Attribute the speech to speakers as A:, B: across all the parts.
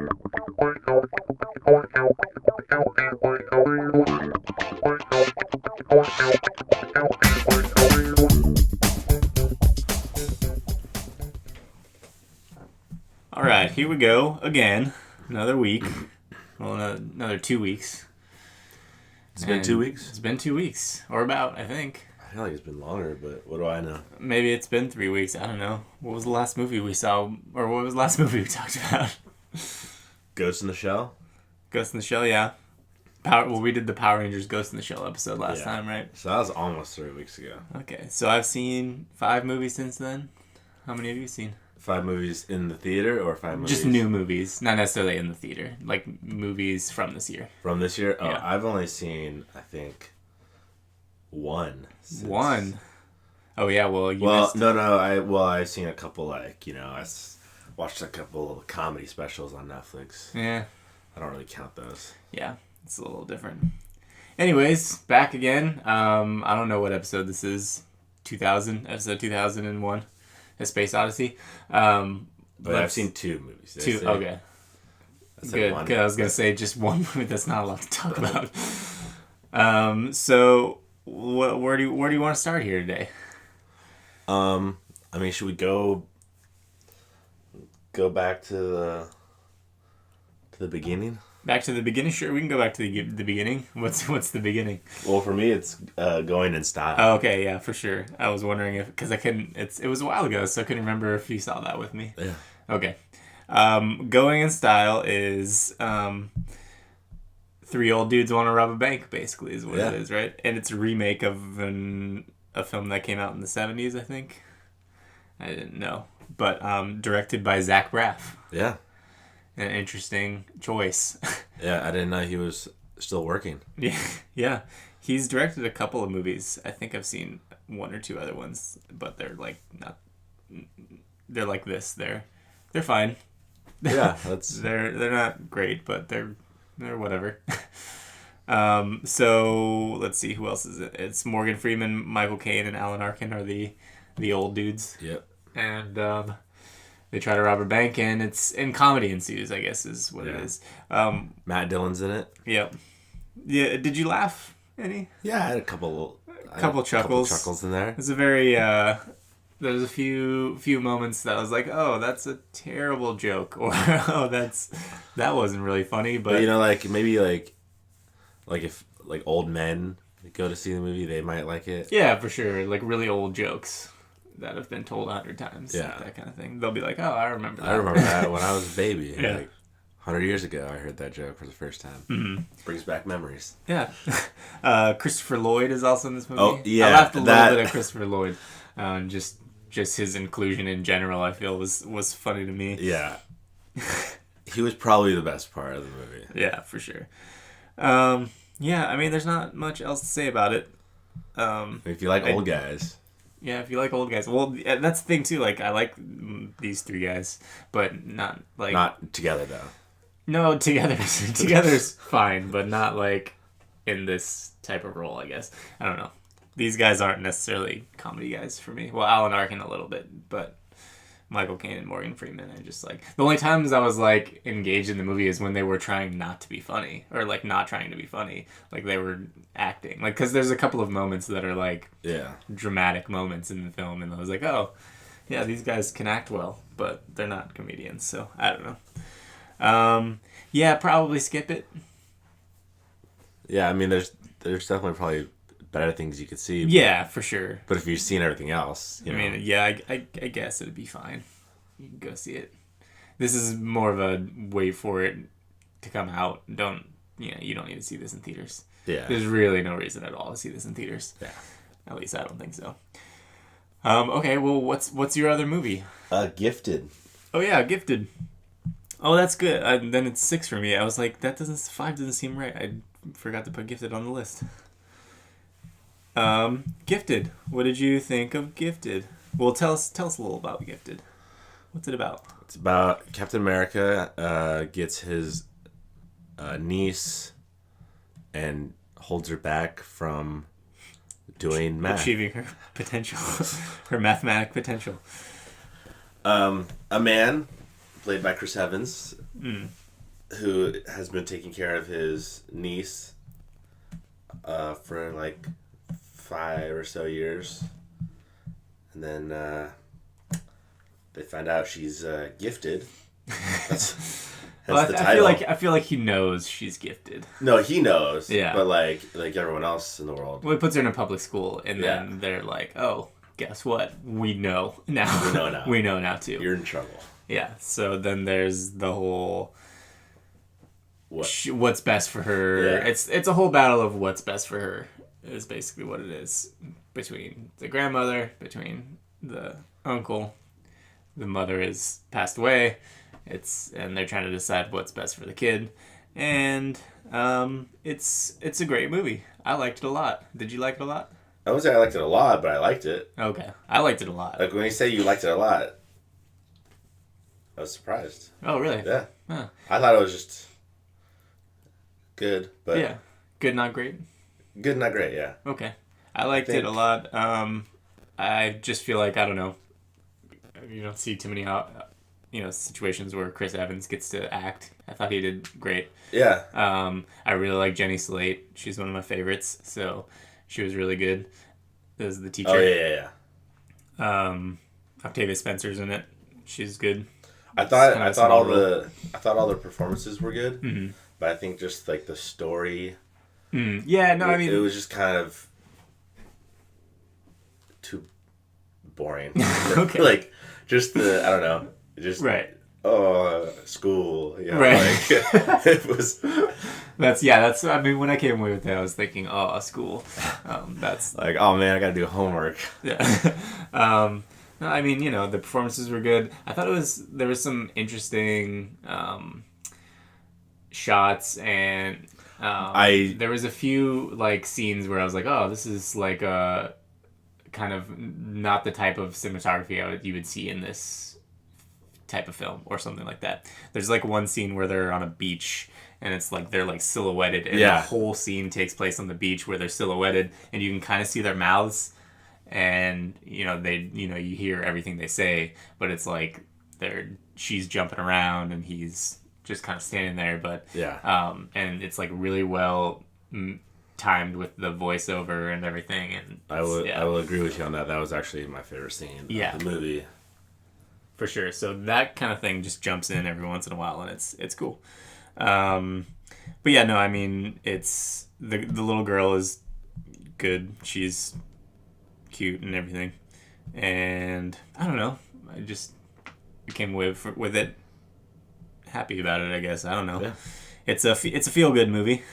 A: All right, here we go again. Another week. Well, another 2 weeks.
B: It's been 2 weeks?
A: It's been 2 weeks. Or about, I think.
B: I feel like it's been longer, but what do I know?
A: Maybe it's been 3 weeks. I don't know. What was the last movie we saw? Or what was the last movie we talked about?
B: Ghost in the Shell?
A: Ghost in the Shell, yeah. We did the Power Rangers Ghost in the Shell episode last time, right?
B: So that was almost 3 weeks ago.
A: Okay, so I've seen 5 movies since then. How many have you seen?
B: 5 movies in the theater or 5 movies?
A: Just new movies, not necessarily in the theater. Like movies from this year.
B: From this year? Oh,
A: yeah.
B: I've only seen, I think, 1.
A: One? Oh, yeah, well, you missed.
B: No, I've seen a couple, I watched a couple of comedy specials on Netflix.
A: Yeah.
B: I don't really count those.
A: Yeah, it's a little different. Anyways, back again. I don't know what episode this is. Episode 2001. A Space Odyssey.
B: But I've seen 2 movies.
A: Two, okay. Good. I was going to say just one movie that's not allowed to talk about. So, where do you want to start here today?
B: Should we go back to the beginning?
A: Back to the beginning? Sure, we can go back to the beginning. What's the beginning?
B: Well, for me, it's going in style.
A: Oh, okay, yeah, for sure. I was wondering because I couldn't. It was a while ago, so I couldn't remember if you saw that with me.
B: Yeah.
A: Okay. Going in style is 3 old dudes want to rob a bank. Basically, is what it is, right? And it's a remake of a film that came out in the 70s, I think. I didn't know, but directed by Zach Braff.
B: Yeah.
A: An interesting choice.
B: Yeah, I didn't know he was still working.
A: Yeah. He's directed a couple of movies. I think I've seen 1 or 2 other ones, but they're like not. They're like this. They're fine.
B: Yeah,
A: they're not great, but they're whatever. So let's see who else is it. It's Morgan Freeman, Michael Caine, and Alan Arkin are the old dudes.
B: Yep.
A: And they try to rob a bank, and comedy ensues, I guess, is what it is.
B: Matt Dillon's in it.
A: Yep. Yeah. Did you laugh any?
B: Yeah, I had a couple
A: chuckles.
B: Couple chuckles in there.
A: There's a very there's a few moments that I was like, oh, that's a terrible joke, or oh, that wasn't really funny. But
B: maybe if old men go to see the movie, they might like it.
A: Yeah, for sure. Like really old jokes that have been told 100 times.
B: Yeah.
A: Like that kind of thing. They'll be like, oh, I remember that.
B: I remember that when I was a baby.
A: Yeah.
B: 100 years ago, I heard that joke for the first time.
A: Mm-hmm.
B: Brings back memories.
A: Yeah. Christopher Lloyd is also in this movie.
B: Oh, yeah.
A: I laughed a little bit at Christopher Lloyd. Just his inclusion in general, I feel, was funny to me.
B: Yeah. He was probably the best part of the movie.
A: Yeah, for sure. Yeah, there's not much else to say about it.
B: If you like old guys.
A: Yeah, if you like old guys. Well, that's the thing, too. Like, I like these 3 guys, but not, like...
B: Not together, though.
A: No, together's fine, but not, like, in this type of role, I guess. I don't know. These guys aren't necessarily comedy guys for me. Well, Alan Arkin a little bit, but Michael Caine and Morgan Freeman, I just, like... The only times I was, like, engaged in the movie is when they were trying not to be funny, or, like, not trying to be funny. Like, they were acting. Like, because there's a couple of moments that are, like...
B: Yeah.
A: Dramatic moments in the film, and I was like, oh, yeah, these guys can act well, but they're not comedians, so I don't know. Yeah, probably skip it.
B: Yeah, there's definitely probably better things you could see.
A: Yeah, for sure.
B: But if you've seen everything else,
A: yeah, I guess it'd be fine. You can go see it. This is more of a wait for it to come out. You don't need to see this in theaters.
B: Yeah.
A: There's really no reason at all to see this in theaters.
B: Yeah.
A: At least I don't think so. Okay, well, what's your other movie?
B: Gifted.
A: Oh yeah, Gifted. Oh, that's good. Then it's 6 for me. I was like, 5 doesn't seem right. I forgot to put Gifted on the list. Gifted. What did you think of Gifted? Well, tell us a little about Gifted. What's it about?
B: It's about Captain America gets his niece and holds her back from doing math.
A: Achieving her potential. Her mathematic potential.
B: A man, played by Chris Evans, who has been taking care of his niece for like 5 or so years. And then they find out she's gifted. That's
A: well,
B: the title.
A: I feel like he knows she's gifted.
B: No, he knows.
A: Yeah.
B: But like everyone else in the world.
A: Well, he puts her in a public school, and then they're like, "Oh, guess what? We know now.
B: We know now.
A: We know now too.
B: You're in trouble."
A: Yeah. So then there's the whole
B: What?
A: what's best for her.
B: Yeah.
A: It's a whole battle of what's best for her. Is basically what it is, between the grandmother, between the uncle. The mother is passed away. And they're trying to decide what's best for the kid, and it's a great movie. I liked it a lot. Did you like it a lot?
B: I wouldn't say I liked it a lot, but I liked it.
A: Okay, I liked it a lot.
B: Like when you say you liked it a lot, I was surprised.
A: Oh, really?
B: Yeah.
A: Huh.
B: I thought it was just good, but
A: Yeah, good, not great.
B: good, not great. Yeah.
A: Okay, I liked it a lot. I just feel like, I don't know, you don't see too many situations where Chris Evans gets to act. I thought he did great.
B: Yeah.
A: I really like Jenny Slate. She's one of my favorites, so she was really good as the teacher.
B: Oh yeah.
A: Octavia Spencer's in it. She's good.
B: I thought all the performances were good, but I think just like the story.
A: Yeah, no, I mean,
B: it was just kind of too boring.
A: Okay.
B: Like just I don't know, just
A: right.
B: School. You know,
A: Right.
B: Like, it was.
A: That's. I mean, when I came away with that, I was thinking, oh, school. That's
B: Like, oh man, I gotta do homework.
A: yeah. No, I mean, the performances were good. I thought there was some interesting shots, and there was a few like scenes where I was like, oh, this is like a kind of not the type of cinematography you would see in this type of film or something like that. There's like one scene where they're on a beach, and it's like they're like silhouetted, and the whole scene takes place on the beach where they're silhouetted, and you can kind of see their mouths, and you hear everything they say, but it's like she's jumping around and he's just kind of standing there, but and it's like really well timed with the voiceover and everything, and
B: I will agree with you on that. That was actually my favorite scene of the movie.
A: For sure. So that kind of thing just jumps in every once in a while, and it's cool. But yeah, no, I mean, it's the little girl is good. She's cute and everything, and I don't know. I just came with it happy about it. I guess I don't know.
B: Yeah.
A: It's a feel good movie,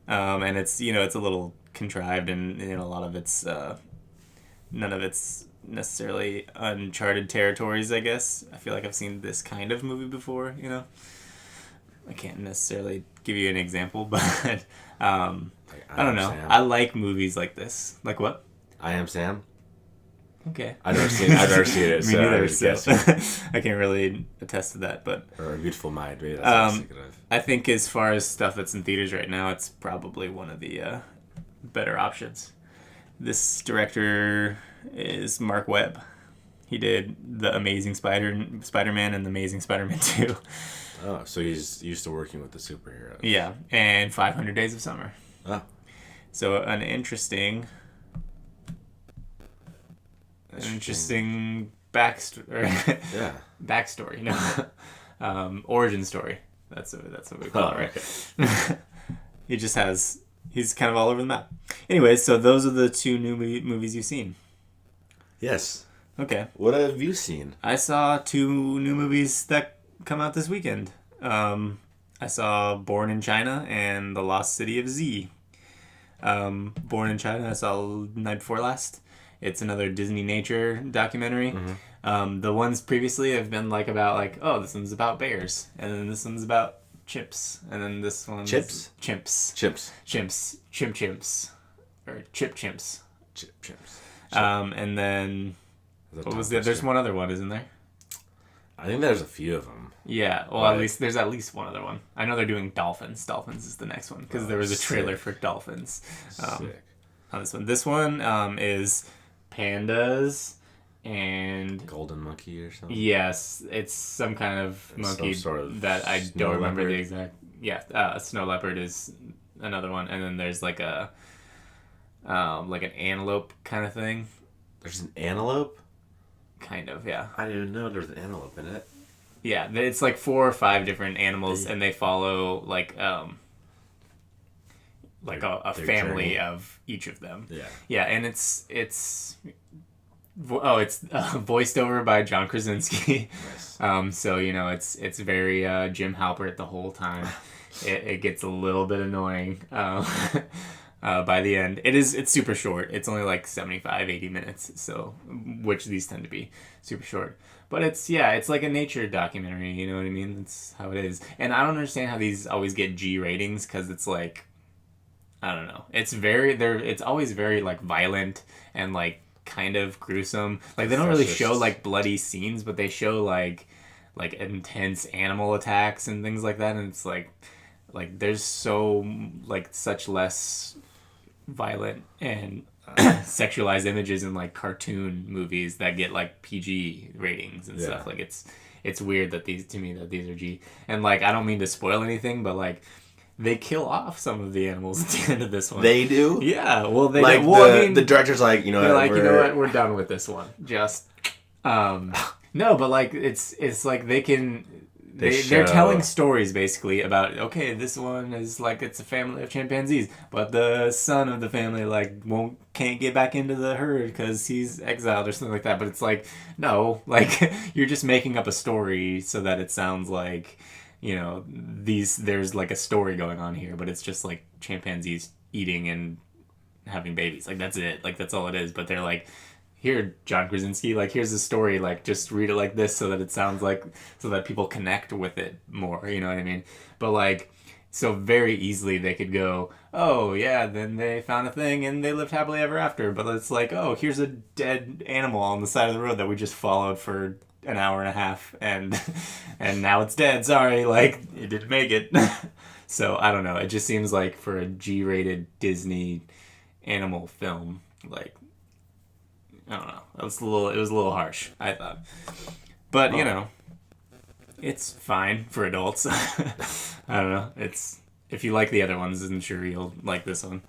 A: and it's it's a little contrived, and a lot of it's none of it's necessarily uncharted territories, I guess. I feel like I've seen this kind of movie before, I can't necessarily give you an example, but I don't know.
B: Sam.
A: I like movies like this. Like what?
B: I Am Sam.
A: Okay.
B: I've never seen it.
A: Me
B: so
A: neither.
B: I was guessing.
A: I can't really attest to that, but
B: Or A Beautiful Mind. Maybe that's what I was thinking of.
A: I think as far as stuff that's in theaters right now, it's probably one of the better options. This director is Mark Webb. He did The Amazing Spider-Man and The Amazing Spider-Man 2.
B: Oh, so he's used to working with the superheroes.
A: Yeah, and 500 Days of Summer.
B: Oh.
A: So an interesting backstory.
B: Yeah.
A: Backstory, origin story. That's what we call it, right? Okay. He's kind of all over the map. Anyways, so those are the two new movies you've seen.
B: Yes.
A: Okay.
B: What have you seen?
A: I saw two new movies that come out this weekend. I saw Born in China and The Lost City of Z. Born in China, I saw night before last. It's another Disney nature documentary. Mm-hmm. The ones previously have been oh, this one's about bears, and then this one's about chimps, and then this one's
B: chimps,
A: or chimps.
B: Chimps.
A: And then what was the? There's one other one, isn't there?
B: I think there's a few of them.
A: Yeah, well, there's at least one other one. I know they're doing dolphins. Dolphins is the next one because there was a trailer for dolphins.
B: Sick.
A: On this one. This one is pandas and
B: golden monkey or something.
A: yes, it's some kind of monkey
B: sort of
A: that I
B: snow
A: don't remember the
B: leopard.
A: exact. Yeah, snow leopard is another one, and then there's like like an antelope kind of thing.
B: There's an antelope?
A: Kind of, yeah.
B: I didn't even know there was an antelope in it.
A: Yeah, it's like 4 or 5 different animals, and they follow like a
B: Their
A: family
B: journey.
A: of each of them.
B: Yeah.
A: Yeah, and it's voiced over by John Krasinski.
B: Nice.
A: So it's very Jim Halpert the whole time. It gets a little bit annoying by the end. It's super short. It's only like 75-80 minutes, so which these tend to be super short. But it's like a nature documentary, you know what I mean? That's how it is. And I don't understand how these always get G ratings, because it's like, I don't know. It's always very like violent and like kind of gruesome. Like they don't really show like bloody scenes, but they show like intense animal attacks and things like that, and it's like there's so like such less violent and sexualized images in like cartoon movies that get like PG ratings and stuff. Like it's weird that these are G. And like I don't mean to spoil anything, but like they kill off some of the animals at the end of this one.
B: They do?
A: Yeah. Well, they
B: like
A: do. Well, I mean,
B: the director's like, you know
A: they're
B: what,
A: like, you know what, we're done with this one. Just no, but like it's like they can. They're telling stories basically about, okay, this one is like it's a family of chimpanzees, but the son of the family like can't get back into the herd because he's exiled or something like that. But it's like, no, like you're just making up a story so that it sounds like, there's like a story going on here, but it's just like chimpanzees eating and having babies. Like that's it. Like that's all it is. But they're like, here, John Krasinski, like here's the story, like just read it like this so that it sounds like, so that people connect with it more, you know what I mean? But like, so very easily they could go, oh yeah, then they found a thing and they lived happily ever after. But it's like, oh, here's a dead animal on the side of the road that we just followed for an hour and a half, and now it's dead. Sorry, like it didn't make it. So I don't know. It just seems like for a G-rated Disney animal film, like, I don't know. It was a little harsh, I thought. But, it's fine for adults. I don't know. If you like the other ones, I'm sure you'll like this one.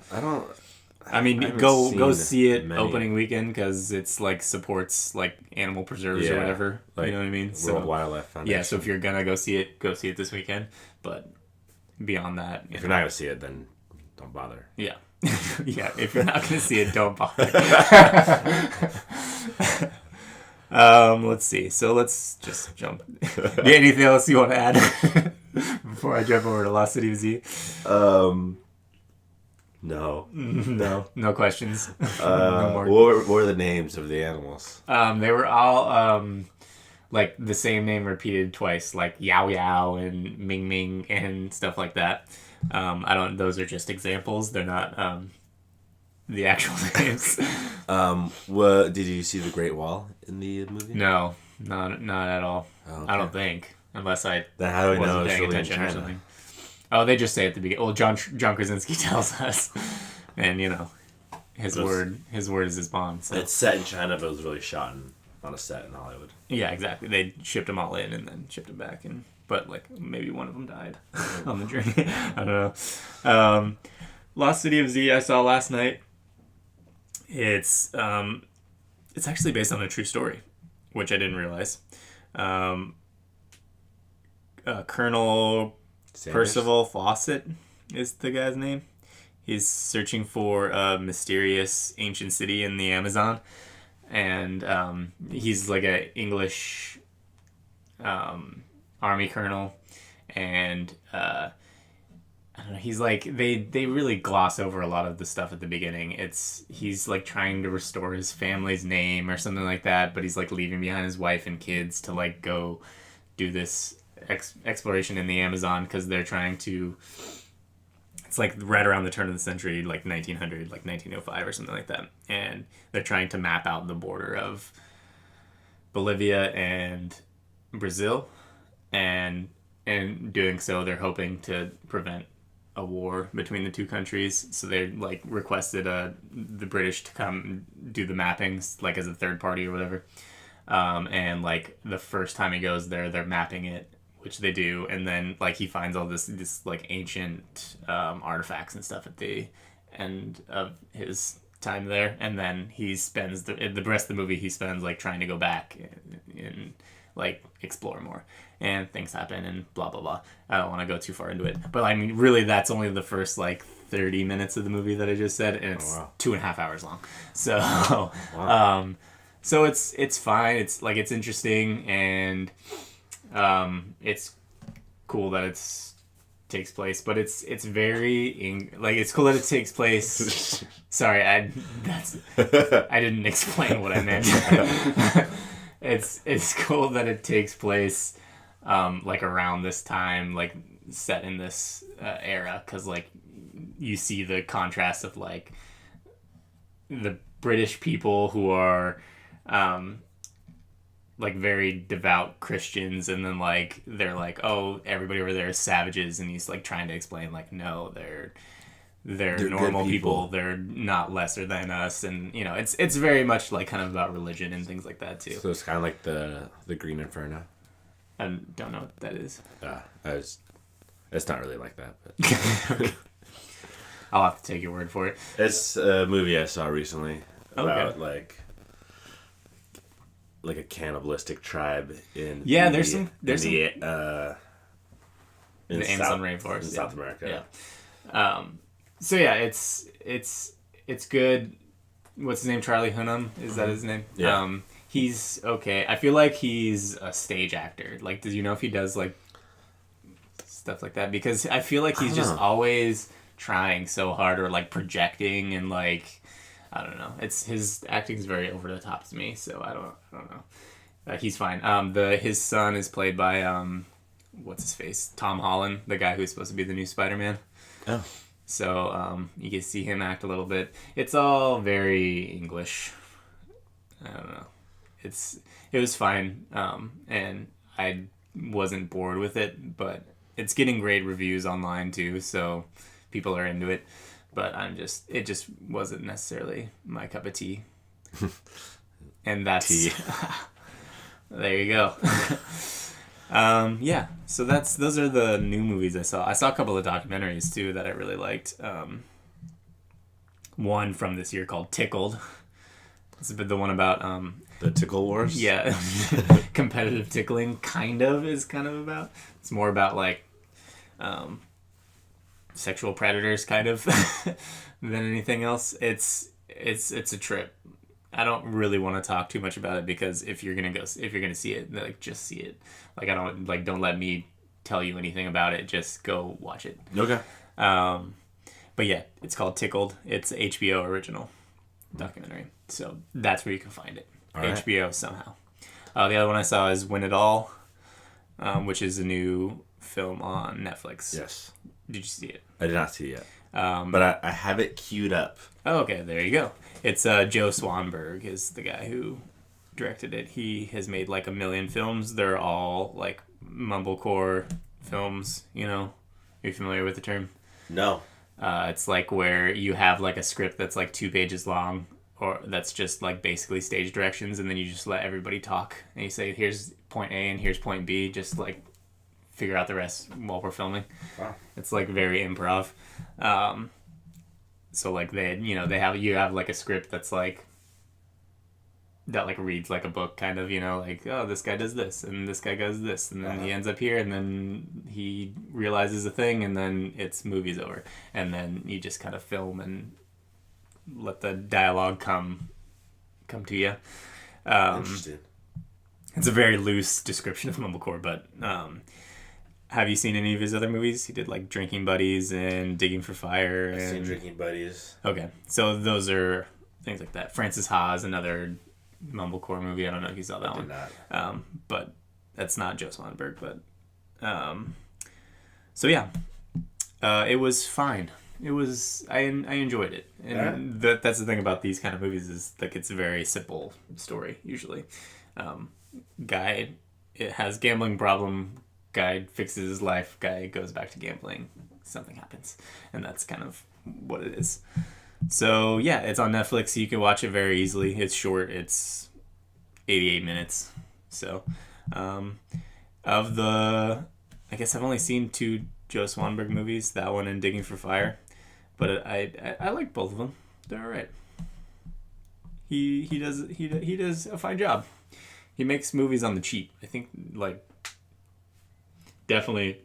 A: I mean, go see it opening weekend, because it's like supports like animal preserves or whatever. Like, you know what I mean?
B: World Wildlife Foundation.
A: Yeah, so if you're gonna go see it this weekend. But beyond that,
B: if you're not gonna see it, then don't bother.
A: Yeah. Yeah, if you're not gonna see it, don't bother. Let's see. So let's just jump. Anything else you want to add before I jump over to Lost City of Z?
B: No.
A: No questions.
B: No more. What were the names of the animals?
A: They were all like the same name repeated twice, like Yao Yao and Ming Ming and stuff like that. Those are just examples. They're not the actual names.
B: Did you see the Great Wall in the movie?
A: No, not at all. Oh, okay. I don't think, unless I
B: then how do we know
A: wasn't
B: it's
A: paying
B: really
A: attention or something. Oh, they just say at the beginning. Well, John Krasinski tells us, and his word is his bond. So.
B: It's set in China, but it was really shot on a set in Hollywood.
A: Yeah, exactly. They shipped them all in and then shipped them back, but like maybe one of them died on the journey. I don't know. Lost City of Z I saw last night. It's actually based on a true story, which I didn't realize. Colonel
B: Sanders?
A: Percival Fawcett is the guy's name. He's searching for a mysterious ancient city in the Amazon, and he's like an English army colonel, and I don't know. He's like they really gloss over a lot of the stuff at the beginning. He's like trying to restore his family's name or something like that, but he's like leaving behind his wife and kids to like go do this exploration in the Amazon, because they're trying to. It's like right around the turn of the century, like 1900, like 1905 or something like that, and they're trying to map out the border of Bolivia and Brazil, and in doing so, they're hoping to prevent a war between the two countries, so they like requested the British to come do the mappings like as a third party or whatever. And like the first time he goes there, they're mapping it, which they do, and then like he finds all this like ancient artifacts and stuff at the end of his time there, and then he spends the rest of the movie he spends like trying to go back and like explore more, and things happen and blah blah blah. I don't want to go too far into it, but I mean really that's only the first like 30 minutes of the movie that I just said, and it's 2.5 hours long. So wow. So it's fine. It's like it's interesting, and it's cool that it's takes place, but it's very like it's cool that it takes place. Sorry, I didn't explain what I meant. It's cool that it takes place like around this time, like set in this era, because like you see the contrast of like the British people who are like very devout Christians, and then like they're like, oh, everybody over there is savages, and he's like trying to explain like, no, they're normal people. They're not lesser than us, and you know it's very much like kind of about religion and things like that too.
B: So it's kind of like the Green Inferno.
A: I don't know what that is.
B: It's not really like that, but
A: I'll have to take your word for it.
B: It's a movie I saw recently about like a cannibalistic tribe in
A: there's
B: the
A: Amazon rainforest
B: in South America.
A: Yeah. So yeah, it's good. What's his name? Charlie Hunnam, is that his name?
B: Yeah.
A: He's okay. I feel like he's a stage actor. Like, did you know if he does like stuff like that? Because I feel like he's just always trying so hard, or like projecting, and like I don't know. It's his acting is very over the top to me, so I don't know. He's fine. His son is played by what's his face? Tom Holland, the guy who's supposed to be the new Spider-Man.
B: Oh.
A: So you can see him act a little bit. It's all very English. I don't know. It was fine, and I wasn't bored with it, but it's getting great reviews online too, so people are into it. But it just wasn't necessarily my cup of tea. And that's tea. There you go. Yeah, so those are the new movies I saw. I saw a couple of documentaries too that I really liked. One from this year called Tickled. It's the one about
B: the Tickle Wars.
A: Yeah, competitive tickling kind of about. It's more about like sexual predators kind of than anything else. It's a trip. I don't really want to talk too much about it, because if you're gonna see it, like just see it. Like don't let me tell you anything about it. Just go watch it.
B: Okay.
A: But yeah, it's called Tickled. It's HBO original documentary, so that's where you can find it. All right. HBO somehow. The other one I saw is Win It All, which is a new film on Netflix.
B: Yes.
A: Did you see it?
B: I did not see it yet. But I have it queued up.
A: Oh, okay, there you go. It's Joe Swanberg is the guy who directed it. He has made like 1 million films. They're all like mumblecore films, you know? Are you familiar with the term?
B: No.
A: It's like where you have like a script that's like 2 pages long, or that's just like basically stage directions, and then you just let everybody talk. And you say, here's point A and here's point B, just like figure out the rest while we're filming. Wow. It's like very improv. So like you have like a script that's like that like reads like a book kind of, you know, like, oh, this guy does this and this guy does this, and then he ends up here, and then he realizes a thing, and then it's movie's over, and then you just kind of film and let the dialogue come to you.
B: Interesting.
A: It's a very loose description of mumblecore, but have you seen any of his other movies? He did like Drinking Buddies and Digging for Fire.
B: I've seen Drinking Buddies.
A: Okay, so those are things like that. Francis Ha is another mumblecore movie. I don't know if you saw that one.
B: Not.
A: But that's not Joe Swanberg. But so yeah, it was fine. It was I enjoyed it, and that's the thing about these kind of movies is like it's a very simple story usually. Guy has gambling problem. Guy fixes his life. Guy goes back to gambling. something happens, and that's kind of what it is. So yeah, it's on Netflix. You can watch it very easily. It's short. It's 88 minutes. So, of the, I guess I've only seen 2 Joe Swanberg movies. That one and Digging for Fire, but I like both of them. They're all right. He does a fine job. He makes movies on the cheap. I think like definitely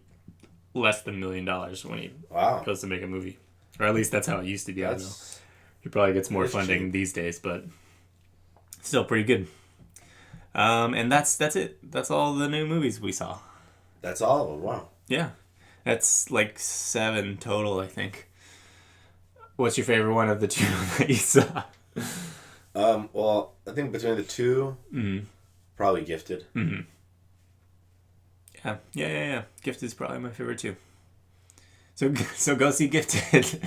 A: less than $1 million when he goes to make a movie, or at least that's how it used to be. I don't know. He probably gets more funding these days, but still pretty good. And that's it. That's all the new movies we saw.
B: That's all of them. Wow.
A: Yeah, that's like 7 total, I think. What's your favorite one of the 2 that you saw?
B: Well, I think between the 2, probably Gifted.
A: Mm-hmm. Yeah. Gifted is probably my favorite too. So go see Gifted.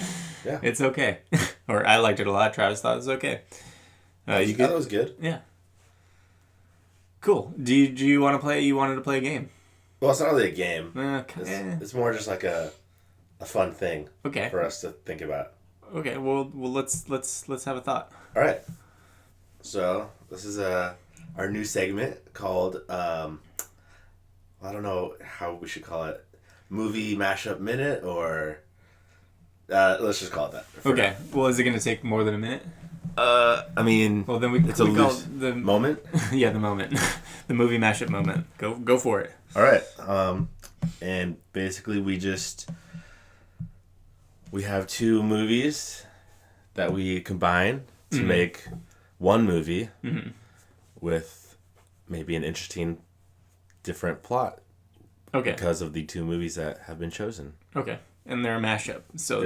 B: Yeah.
A: It's okay. Or I liked it a lot. Travis thought it was okay.
B: I thought it was good.
A: Yeah. Cool. Do you want to play? You wanted to play a game?
B: Well, it's not really a game.
A: Okay.
B: It's more just like a fun thing.
A: Okay.
B: For us to think about.
A: Okay. Well, let's have a thought.
B: All right. So this is our new segment called I don't know how we should call it, movie mashup minute, or let's just call it that.
A: Okay. Now. Well, is it going to take more than a minute?
B: I mean,
A: well, then
B: it's a loose the moment.
A: Yeah, the moment, the movie mashup moment. Go for it.
B: All right. And basically we have 2 movies that we combine to make one movie with maybe an interesting different plot.
A: Okay.
B: Because of the 2 movies that have been chosen.
A: Okay. And they're a mashup. So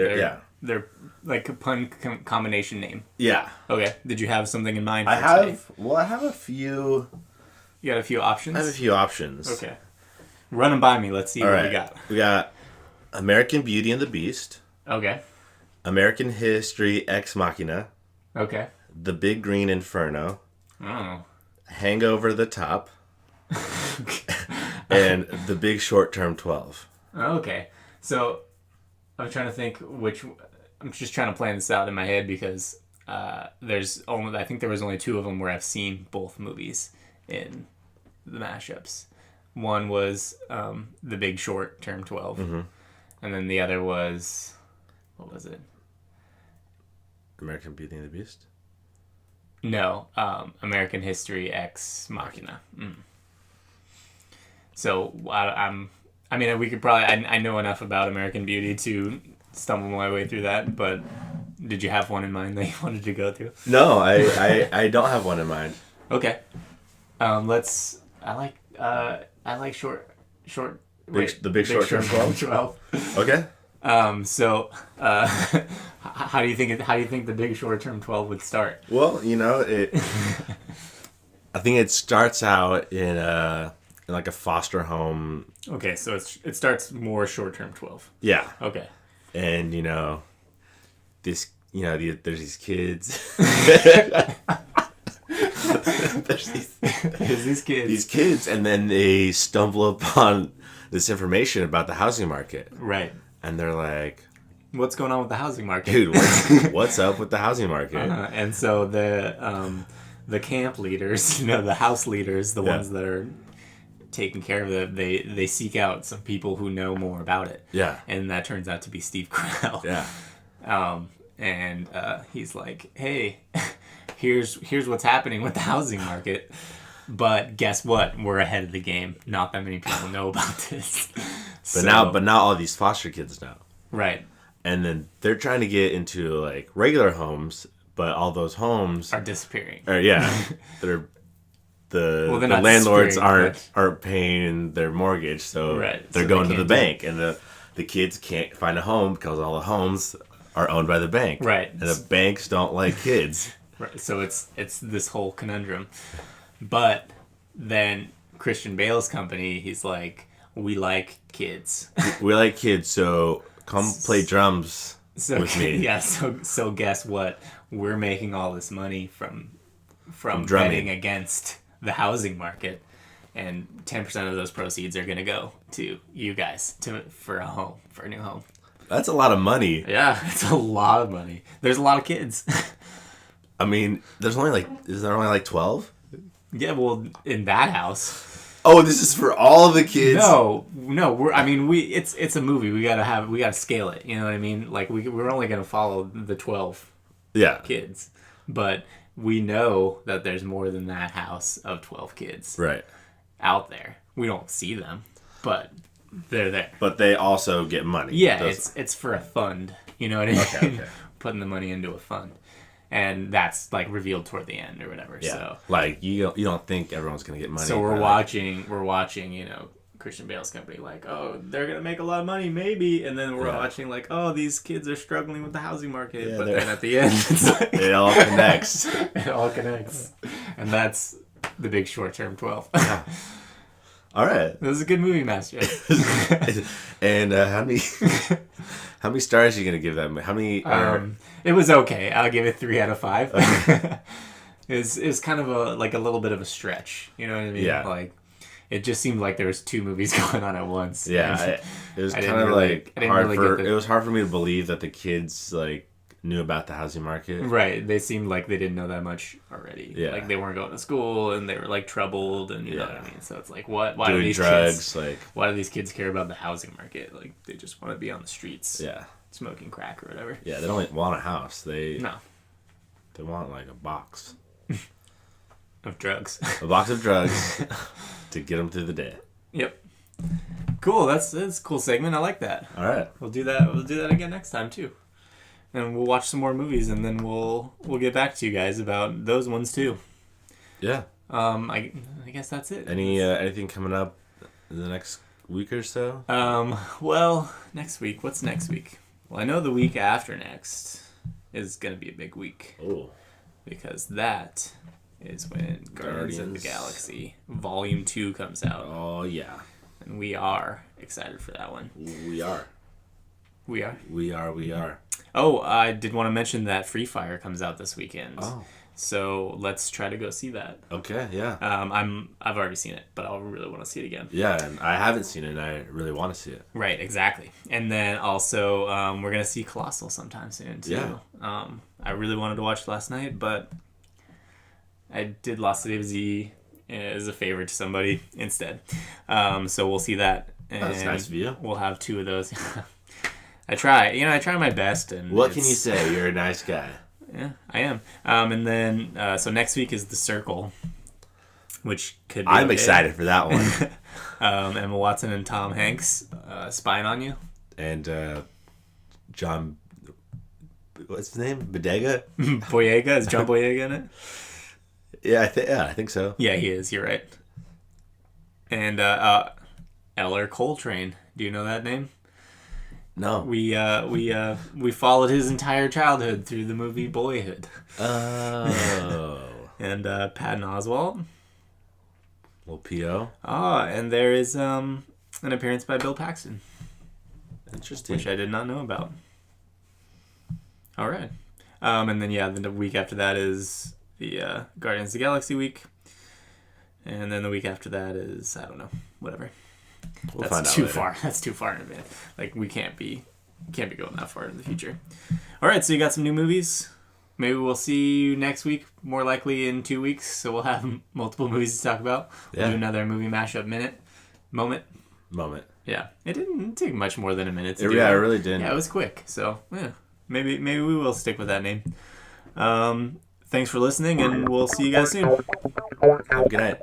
A: they're like a pun combination name.
B: Yeah.
A: Okay. Did you have something in mind for
B: today?
A: I
B: have a few.
A: You got a few options?
B: I have a few options.
A: Okay. Run them by me. Let's see what we got.
B: We got American Beauty and the Beast.
A: Okay.
B: American History Ex Machina.
A: Okay.
B: The Big Green Inferno.
A: Oh.
B: Hangover the Top. And The Big Short Term 12.
A: Okay. So I'm trying to think I'm just trying to plan this out in my head because I think there was only 2 of them where I've seen both movies in the mashups. One was The Big Short Term 12. Mm-hmm. And then the other was, what was it?
B: American Beauty and the Beast?
A: No, American History Ex Machina. So I mean, we could probably. I know enough about American Beauty to stumble my way through that. But did you have one in mind that you wanted to go through?
B: No, I don't have one in mind.
A: Okay. I like short.
B: The Big Short Term 12. Okay.
A: So, how do you think the Big Short Term 12 would start?
B: Well, I think it starts out in like a foster home.
A: Okay, so it starts more short term 12.
B: Yeah.
A: Okay.
B: And there's these kids.
A: There's these kids.
B: These kids, and then they stumble upon this information about the housing market.
A: Right.
B: And they're like,
A: "What's going on with the housing market,
B: dude? What's up with the housing market?"
A: And so the camp leaders, the house leaders, the ones that are taking care of it, they seek out some people who know more about it.
B: Yeah.
A: And that turns out to be Steve Carell.
B: Yeah.
A: And he's like, "Hey, here's what's happening with the housing market. But guess what? We're ahead of the game. Not that many people know about this."
B: But now all these foster kids know.
A: Right.
B: And then they're trying to get into like regular homes, but all those homes
A: are disappearing.
B: The landlords aren't paying their mortgage, so they're going to the bank, and the kids can't find a home because all the homes are owned by the bank.
A: Right.
B: And the banks don't like kids.
A: Right. So it's this whole conundrum. But then Christian Bale's company, he's like, "We like kids.
B: We like kids, so come play drums with me."
A: Yeah, so guess what? We're making all this money from
B: drumming
A: betting against the housing market, and 10% of those proceeds are going to go to you guys for a new home.
B: That's a lot of money.
A: Yeah, it's a lot of money. There's a lot of kids.
B: I mean, is there only like 12?
A: Yeah, well, in that house.
B: Oh, this is for all the kids.
A: No, it's a movie. We gotta scale it. You know what I mean? Like we're only gonna follow the 12 kids, but we know that there's more than that house of 12 kids out there. We don't see them, but they're there.
B: But they also get money.
A: Yeah, it's for a fund. You know what I mean?
B: Okay.
A: Putting the money into a fund. And that's like revealed toward the end or whatever. Yeah. So
B: like you don't think everyone's gonna get money.
A: So we're watching, Christian Bale's company, like, oh, they're gonna make a lot of money, maybe, and then we're watching like, oh, these kids are struggling with the housing market, but then at the end, it's like
B: it all connects.
A: It all connects, and that's the Big Short term 12.
B: All right,
A: this is a good movie, Master.
B: And how many stars are you gonna give that? How many?
A: It was okay. I'll give it 3 out of 5. Okay. It's kind of a little bit of a stretch. You know what I mean?
B: Yeah.
A: Like, it just seemed like there was 2 movies going on at once.
B: Yeah, it was kind of like hard it was hard for me to believe that the kids like knew about the housing market.
A: Right. They seemed like they didn't know that much already.
B: Yeah.
A: Like they weren't going to school and they were like troubled and you know what I mean. So it's like why
B: doing
A: do these
B: drugs
A: kids why do these kids care about the housing market? Like they just want to be on the streets.
B: Yeah.
A: Smoking crack or whatever.
B: Yeah, they don't want a house. They want like a box
A: of drugs.
B: A box of drugs to get them through the day.
A: Yep. Cool. That's a cool segment. I like that.
B: All right.
A: We'll do that again next time too. And we'll watch some more movies and then we'll get back to you guys about those ones too.
B: Yeah.
A: I guess that's it.
B: Anything coming up in the next week or so?
A: Well, next week. What's next week? Well, I know the week after next is going to be a big week.
B: Oh.
A: Because that is when Guardians of the Galaxy Volume 2 comes out.
B: Oh, yeah.
A: And we are excited for that one.
B: We are.
A: We are?
B: We are.
A: Oh, I did want to mention that Free Fire comes out this weekend.
B: Oh.
A: So let's try to go see that.
B: Okay, yeah.
A: I've already seen it, but I'll really want to see it again.
B: Yeah, and I haven't seen it, and I really want to see it.
A: Right, exactly. And then also, we're gonna see Colossal sometime soon too.
B: Yeah.
A: I really wanted to watch last night, but I did Lost City of Z as a favor to somebody instead. So we'll see that. And
B: that's nice of you.
A: We'll have 2 of those. I try my best. And
B: what can you say? You're a nice guy.
A: Yeah, I am. And then, so next week is The Circle, which could be
B: I'm excited for that one.
A: Emma Watson and Tom Hanks spying on you.
B: And John, what's his name? Boyega?
A: Boyega? Is John Boyega in it?
B: Yeah, I think so.
A: Yeah, he is. You're right. And Eller Coltrane. Do you know that name?
B: No.
A: We followed his entire childhood through the movie Boyhood.
B: Oh.
A: And Patton Oswalt.
B: Little P.O.
A: Oh, and there is an appearance by Bill Paxton.
B: Interesting.
A: Which I did not know about. All right. And then, the week after that is the Guardians of the Galaxy week. And then the week after that is, I don't know, whatever. That's too far. That's too far in advance. Like, we can't be going that far in the future. All right, so you got some new movies. Maybe we'll see you next week, more likely in 2 weeks. So we'll have multiple movies to talk about. We'll do another movie mashup moment. Yeah, it didn't take much more than a minute to do.
B: Yeah, it really didn't.
A: Yeah, it was quick. So yeah, maybe we will stick with that name. Thanks for listening, and we'll see you guys soon.
B: Good night.